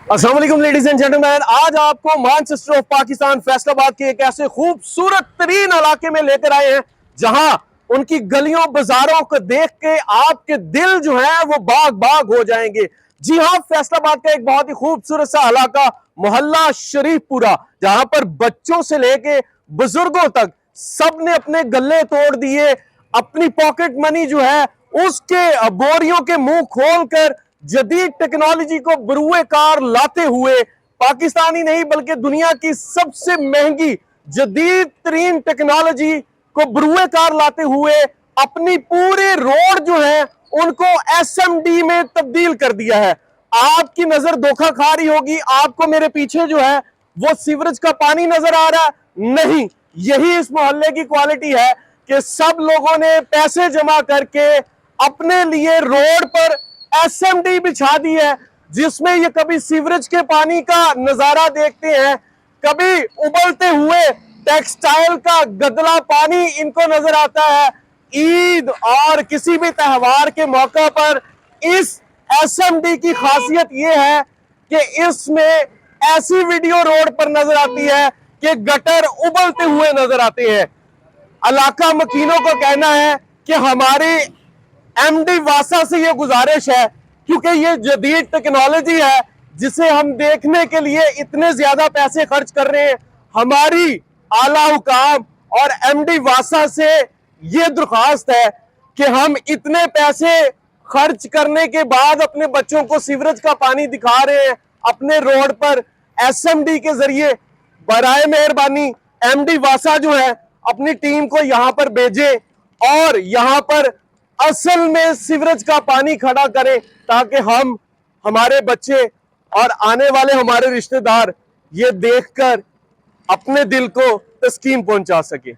अस्सलाम वालेकुम ladies and gentleman, आज आपको मैनचेस्टर ऑफ पाकिस्तान फैसलाबाद के एक ऐसे खूबसूरत तरीन इलाके में लेकर आए हैं जहां उनकी गलियों बाजारों को देख के आपके दिल जो है वो बाग बाग हो जाएंगे। जी हाँ, फैसलाबाद का एक बहुत ही खूबसूरत सा इलाका मोहल्ला शरीफपुरा, जहां पर बच्चों से लेके बुजुर्गों तक सबने अपने गले तोड़ दिए। अपनी पॉकेट मनी जो है उसके बोरियों के मुंह खोलकर जदीद टेक्नोलॉजी को बरूए कार लाते हुए पाकिस्तानी नहीं बल्कि दुनिया की सबसे महंगी जदीद तरीन टेक्नोलॉजी को बरूए कार लाते हुए अपनी पूरे रोड जो है उनको एसएमडी में तब्दील कर दिया है। आपकी नजर धोखा खा रही होगी, आपको मेरे पीछे जो है वो सीवरेज का पानी नजर आ रहा है, नहीं, यही इस मोहल्ले की क्वालिटी है कि सब लोगों ने पैसे जमा करके अपने लिए रोड पर एसएमडी बिछा दी है, जिसमें ये कभी सीवरेज के पानी का नजारा देखते हैं, कभी उबलते हुए टेक्सटाइल का गदला पानी इनको नजर आता है। ईद और किसी भी त्योहार के मौका पर इस एसएमडी की खासियत यह है कि इसमें ऐसी वीडियो रोड पर नजर आती है कि गटर उबलते हुए नजर आते हैं। इलाका मकीनों को कहना है कि हमारी एमडी वासा से ये गुजारिश है, क्योंकि ये जदीद टेक्नोलॉजी है जिसे हम देखने के लिए इतने ज्यादा पैसे खर्च कर रहे हैं। हमारी आला हुकाम और एमडी वासा से ये दरख्वास्त है कि हम इतने पैसे खर्च करने के बाद अपने बच्चों को सीवरेज का पानी दिखा रहे हैं अपने रोड पर एसएमडी के जरिए। बराए मेहरबानी एमडी वासा जो है अपनी टीम को यहां पर भेजे और यहां पर असल में सीवरेज का पानी खड़ा करें, ताकि हम, हमारे बच्चे और आने वाले हमारे रिश्तेदार ये देखकर अपने दिल को तस्कीन पहुंचा सके।